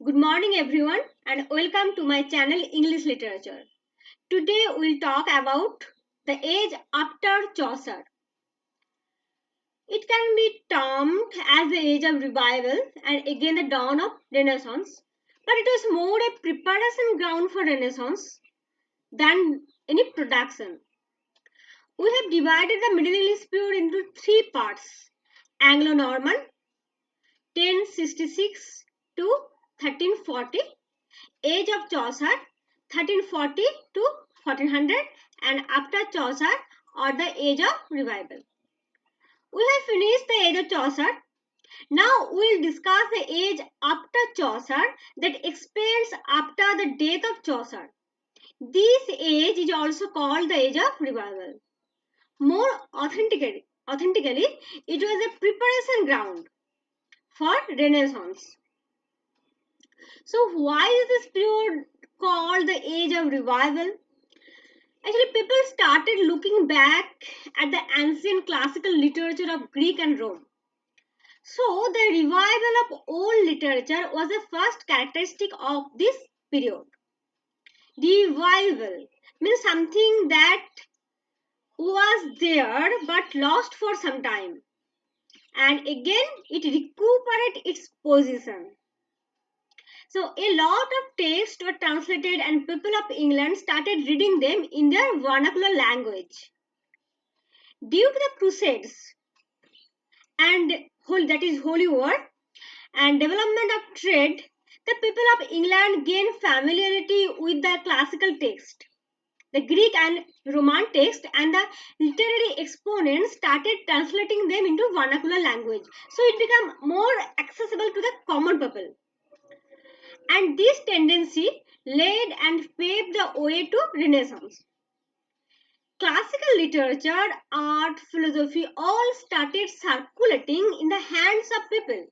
Good morning everyone and welcome to my channel English Literature. Today we'll talk about the age after Chaucer. It can be termed as the age of revival and again the dawn of Renaissance, but it was more a preparation ground for Renaissance than any production. We have divided the Middle English period into three parts: Anglo-Norman 1066 to 1340, age of Chaucer 1340 to 1400, and after Chaucer or the age of revival. We have finished the age of Chaucer. Now we will discuss the age after Chaucer that expands after the death of Chaucer. This age is also called the age of revival. More authentically, it was a preparation ground for Renaissance. So why is this period called the age of revival? Actually, people started looking back at the ancient classical literature of Greek and Rome. So the revival of old literature was the first characteristic of this period. Revival means something that was there but lost for some time, and again it recuperated its position. So a lot of texts were translated and people of England started reading them in their vernacular language. Due to the Crusades and Holy War and development of trade, the people of England gained familiarity with the classical text, the Greek and Roman text, and the literary exponents started translating them into vernacular language. So it became more accessible to the common people. And this tendency led and paved the way to Renaissance. Classical literature, art, philosophy all started circulating in the hands of people,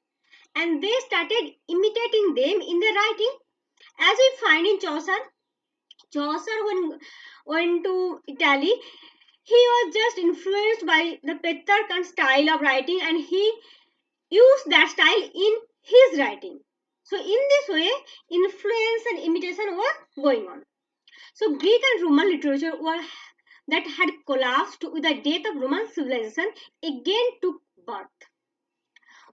and they started imitating them in their writing. As we find in Chaucer, when went to Italy, he was just influenced by the Petrarchan style of writing and he used that style in his writing. So in this way, influence and imitation were going on. So Greek and Roman literature that had collapsed with the death of Roman civilization again took birth.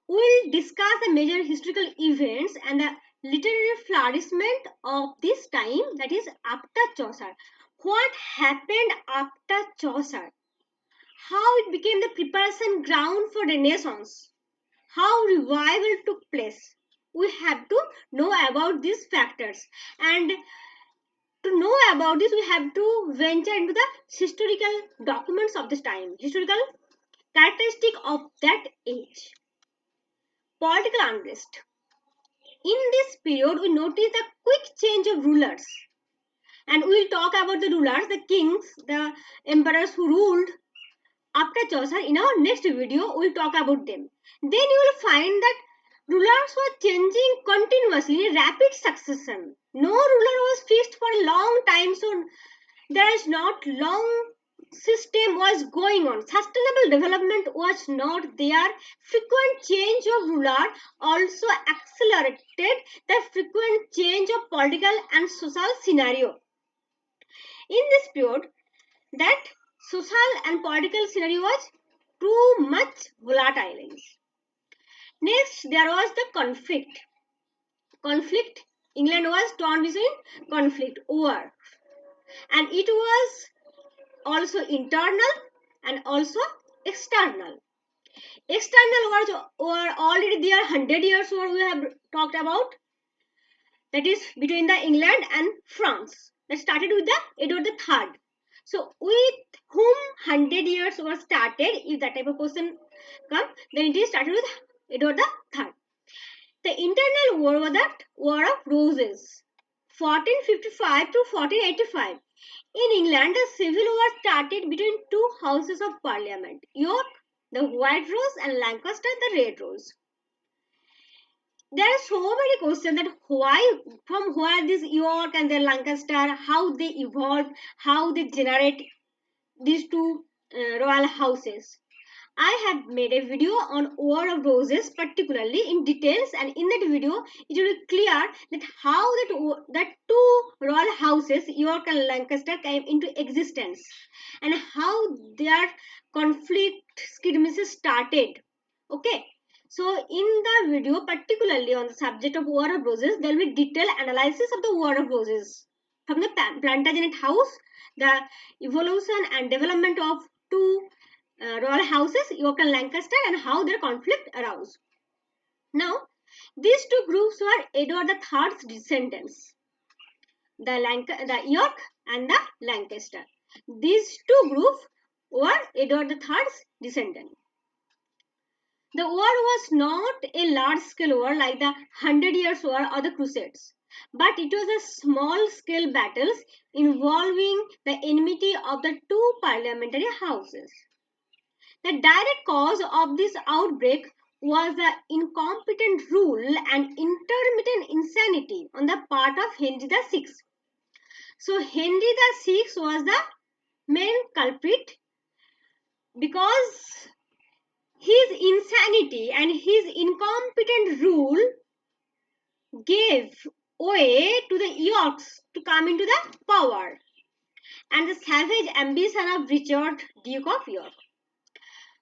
We'll discuss the major historical events and the literary flourishment of this time, that is after Chaucer. What happened after Chaucer? How it became the preparation ground for Renaissance? How revival took place? We have to know about these factors, and to know about this we have to venture into the historical documents of this time, historical characteristic of that age. Political unrest. In this period we notice the quick change of rulers, and we will talk about the rulers, the kings, the emperors who ruled after Chaucer. In our next video we will talk about them. Then you will find that rulers were changing continuously in rapid succession. No ruler was fixed for a long time, so there is not long system was going on. Sustainable development was not there. Frequent change of ruler also accelerated the frequent change of political and social scenario. In this period, that social and political scenario was too much volatile. Next, there was the conflict. England was torn between conflict, war, and it was also internal and also external. External wars were already there, 100 years war we have talked about, that is between the England and France, that started with the Edward III. So with whom 100 years were started, if that type of question come, then it is started with Edward III. The internal war was the War of Roses, 1455 to 1485. In England, a civil war started between two houses of parliament, York, the White Rose, and Lancaster, the Red Rose. There are so many questions that from where this York and the Lancaster, how they evolved, how they generate these two royal houses. I have made a video on War of Roses particularly in details, and in that video it will be clear that how that two royal houses York and Lancaster came into existence and how their conflict skirmishes started. Okay, so in the video particularly on the subject of War of Roses, there will be detailed analysis of the War of Roses from the Plantagenet house, the evolution and development of two royal houses, York and Lancaster, and how their conflict arose. Now, these two groups were Edward III's descendants, the York and the Lancaster. These two groups were Edward III's descendants. The war was not a large-scale war like the Hundred Years' War or the Crusades, but it was a small-scale battles involving the enmity of the two parliamentary houses. The direct cause of this outbreak was the incompetent rule and intermittent insanity on the part of Henry VI. So Henry VI was the main culprit because his insanity and his incompetent rule gave way to the Yorks to come into the power and the savage ambition of Richard, Duke of York.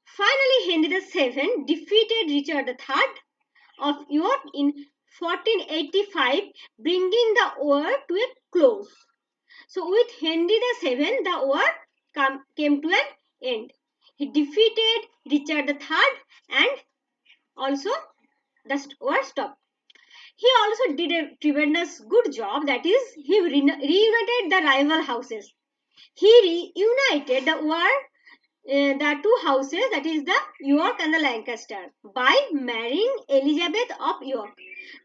Finally, Henry VII defeated Richard III of York in 1485, bringing the war to a close. So, with Henry VII, the war came to an end. He defeated Richard III and also the war stopped. He also did a tremendous good job, that is, he reunited the rival houses. He reunited the two houses, that is the York and the Lancaster, by marrying Elizabeth of York,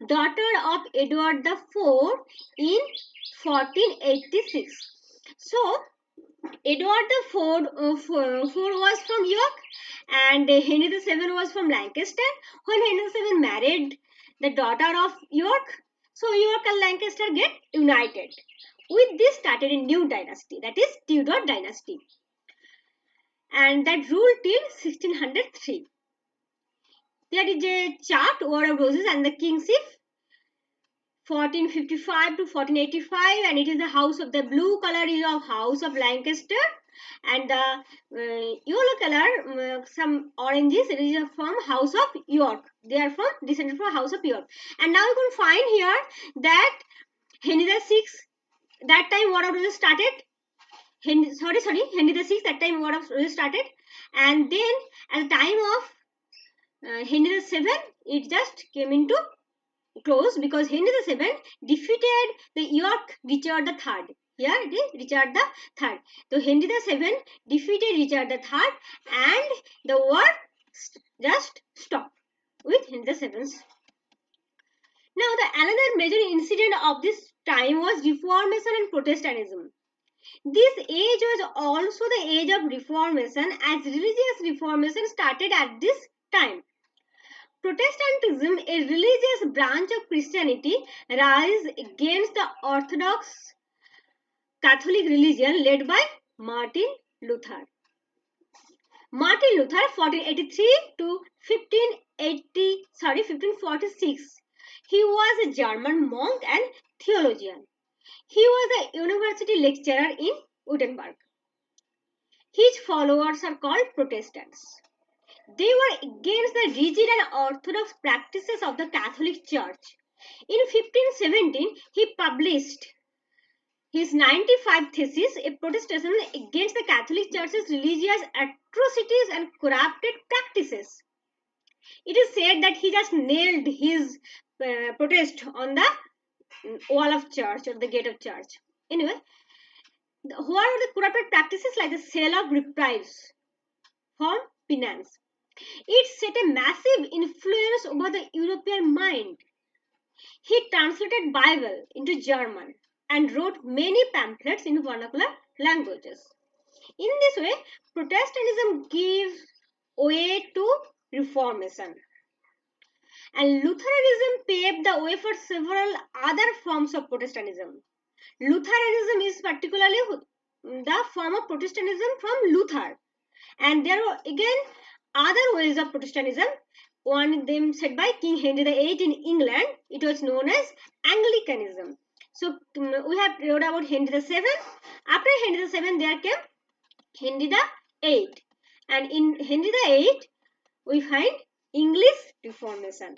daughter of Edward IV in 1486. So, Edward IV was from York and Henry VII was from Lancaster. When Henry VII married the daughter of York, so York and Lancaster get united. With this started a new dynasty, that is Tudor dynasty, and that ruled till 1603. There is a chart, War of Roses and the Kingship, 1455 to 1485, and it is the house of the blue color is of House of Lancaster, and the yellow color, some oranges, it is from House of York. They are from descended from House of York. And now you can find here that Henry VI, that time War of Roses started. Henry VI, that time War of Roses started, and then at the time of Henry VII, it just came into close because Henry VII defeated the York Richard III. Here it is Richard III. So Henry VII defeated Richard III and the war just stopped with Henry VII. Now another major incident of this time was Reformation and Protestantism. This age was also the age of Reformation, as religious reformation started at this time. Protestantism, a religious branch of Christianity, rise against the Orthodox Catholic religion led by Martin Luther. Martin Luther, 1483 to 1546. He was a German monk and theologian. He was a university lecturer in Wittenberg. His followers are called Protestants. They were against the rigid and orthodox practices of the Catholic Church. In 1517, he published his 95 Thesis, a protestation against the Catholic Church's religious atrocities and corrupted practices. It is said that he just nailed his protest on the wall of church or the gate of church. Anyway, what are the corrupted practices like the sale of reprise from penance? It set a massive influence over the European mind. He translated Bible into German and wrote many pamphlets in vernacular languages. In this way, Protestantism gives way to Reformation. And Lutheranism paved the way for several other forms of Protestantism. Lutheranism is particularly the form of Protestantism from Luther. And there were again other ways of Protestantism. One of them said by King Henry VIII in England. It was known as Anglicanism. So we have read about Henry VII. After Henry VII, there came Henry VIII, and in Henry VIII we find English Reformation.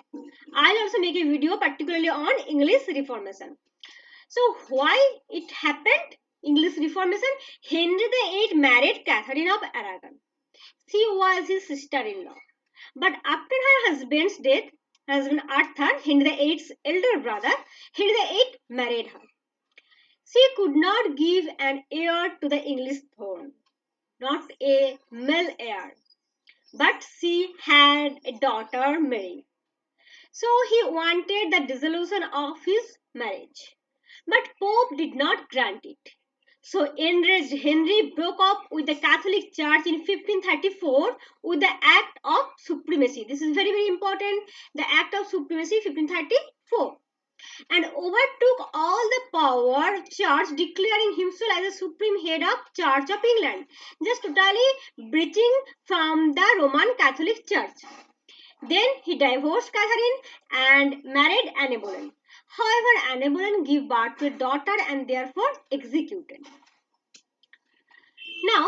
I'll also make a video particularly on English Reformation. So why it happened? English Reformation. Henry VIII married Catherine of Aragon. She was his sister-in-law. But after her husband's death, husband Arthur, Henry VIII's elder brother, Henry VIII married her. She could not give an heir to the English throne, not a male heir, but she had a daughter, Mary. So he wanted the dissolution of his marriage. But Pope did not grant it. So enraged Henry broke up with the Catholic Church in 1534 with the Act of Supremacy. This is very, very important. The Act of Supremacy 1534. And overtook all the power church, declaring himself as the supreme head of Church of England, just totally breaching from the Roman Catholic Church. Then he divorced Catherine and married Anne Boleyn. However, Anne Boleyn gave birth to a daughter and therefore executed. Now,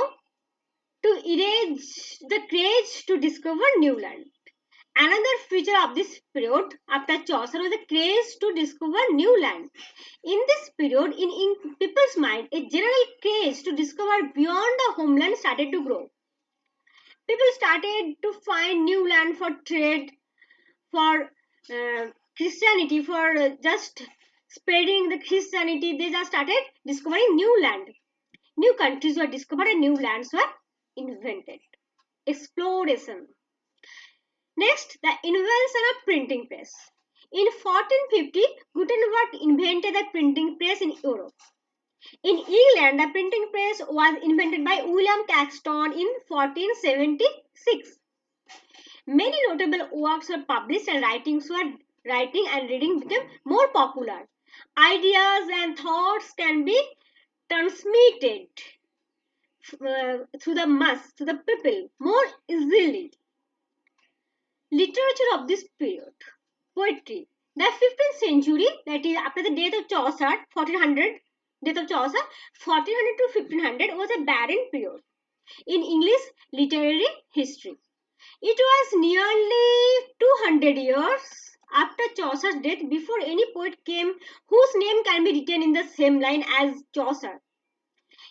to erase the craze to discover new land. Another feature of this period after Chaucer was the craze to discover new land. In this period, in people's mind, a general craze to discover beyond the homeland started to grow. People started to find new land for trade, for Christianity, for just spreading the Christianity. They just started discovering new land. New countries were discovered and new lands were invented. Exploration. Next, the invention of printing press. In 1450, Gutenberg invented the printing press in Europe. In England, the printing press was invented by William Caxton in 1476. Many notable works were published and writing and reading became more popular. Ideas and thoughts can be transmitted through the mass, to the people more easily. Literature of this period. Poetry. The 15th century, that is after the death of Chaucer, 1400, death of Chaucer, 1400 to 1500 was a barren period in English literary history. It was nearly 200 years after Chaucer's death before any poet came whose name can be written in the same line as Chaucer.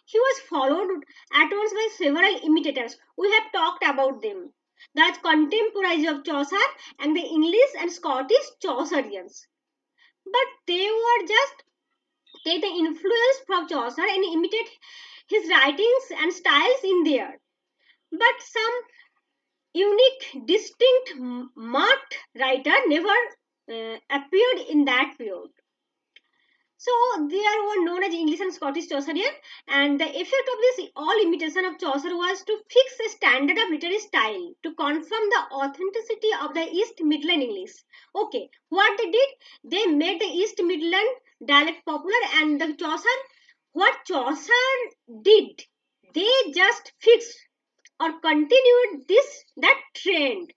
He was followed at once by several imitators. We have talked about them. That's contemporaries of Chaucer and the English and Scottish Chaucerians. But they were just take the influence from Chaucer and imitate his writings and styles in there. But some unique, distinct, marked writer never appeared in that period. So they were known as English and Scottish Chaucerian, and the effect of this all imitation of Chaucer was to fix a standard of literary style, to confirm the authenticity of the East Midland English. Okay, what they did? They made the East Midland dialect popular, and the Chaucer, what Chaucer did, they just fixed or continued that trend.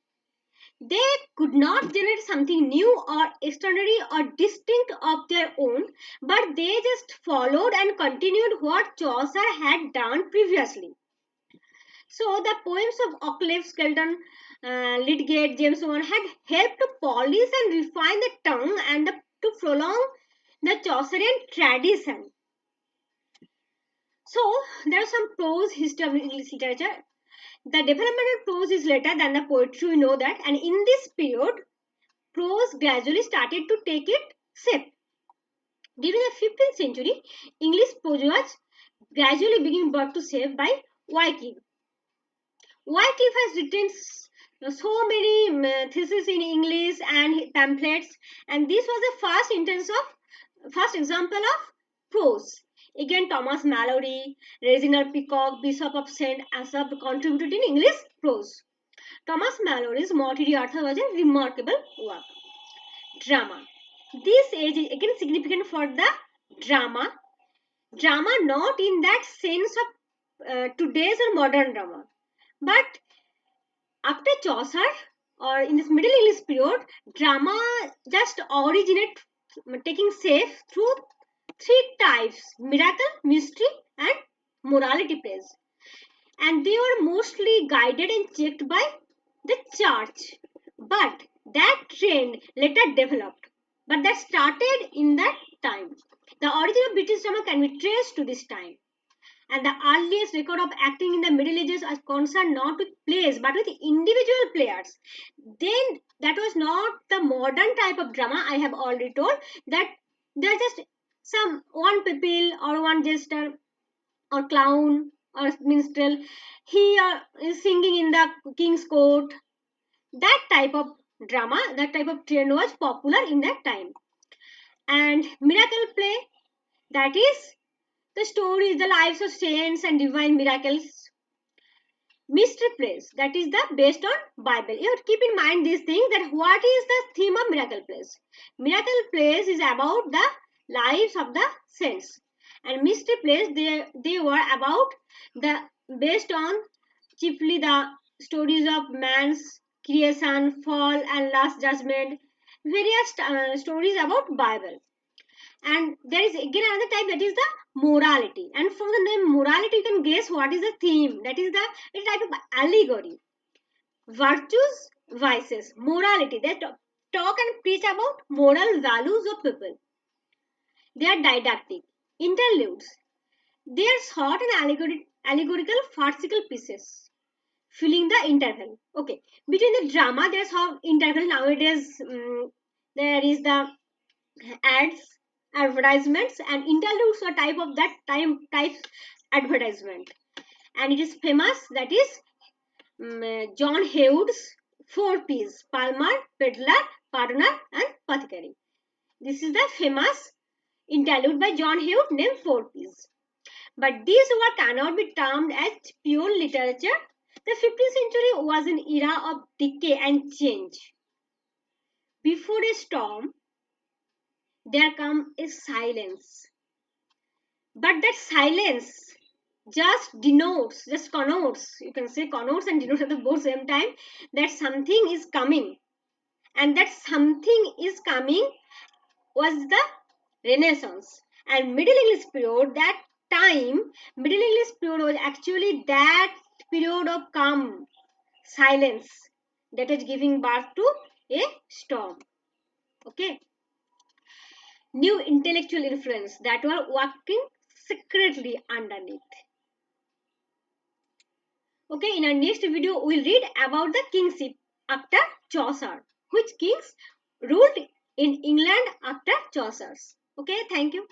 They could not generate something new or extraordinary or distinct of their own, but they just followed and continued what Chaucer had done previously. So the poems of Occleve, Skelton, Lydgate, James Vaughan had helped to polish and refine the tongue and to prolong the Chaucerian tradition. So there is some prose history of English literature. The development of prose is later than the poetry, we know that, and in this period, prose gradually started to take its shape. During the 15th century, English prose was gradually being brought to shape by Wycliffe. Wycliffe has written so many theses in English and pamphlets, and this was the first example of prose. Again, Thomas Mallory, Reginald Peacock, Bishop of St. Asaph contributed in English prose. Thomas Mallory's Morte Arthur was a remarkable work. Drama. This age is again significant for the drama. Drama not in that sense of today's or modern drama, but After Chaucer, or in this Middle English period, drama just originate taking shape through three types: miracle, mystery, and morality plays. And they were mostly guided and checked by the church. But that trend later developed. But that started in that time. The origin of British drama can be traced to this time. And the earliest record of acting in the Middle Ages was concerned not with plays but with individual players. Then that was not the modern type of drama I have already told, that they're just some one people or one jester or clown or minstrel. He is singing in the king's court. That type of drama, that type of trend was popular in that time. And miracle play, that is the stories, the lives of saints and divine miracles. Mystery plays, that is the based on Bible. You have to keep in mind these things, that what is the theme of miracle plays. Miracle plays is about the lives of the saints, and mystery plays, they were about the based on chiefly the stories of man's creation, fall, and last judgment, various stories about Bible. And there is again another type, that is the morality. And from the name morality, you can guess what is the theme. That is the type of allegory. Virtues, vices, morality. They talk and preach about moral values of people. They are didactic. Interludes. They are short and allegorical farcical pieces, filling the interval. Okay. Between the drama, there's how interval nowadays. There is the ads, advertisements, and interludes are type of that type advertisement. And it is famous, that is John Hewd's four P's: Palmer, Peddler, Pardoner, and Apothecary. This is the famous interlude by John Hewd named four P's. But this work cannot be termed as pure literature. The 15th century was an era of decay and change. Before a storm, there comes a silence. But that silence just connotes, you can say connotes and denotes at the both same time, that something is coming. And that something is coming was the Renaissance. And Middle English period, that time, Middle English period was actually that period of calm, silence, that was giving birth to a storm. Okay. New intellectual influence that were working secretly underneath. Okay, in our next video, we'll read about the kingship after Chaucer. Which kings ruled in England after Chaucer's. Okay, thank you.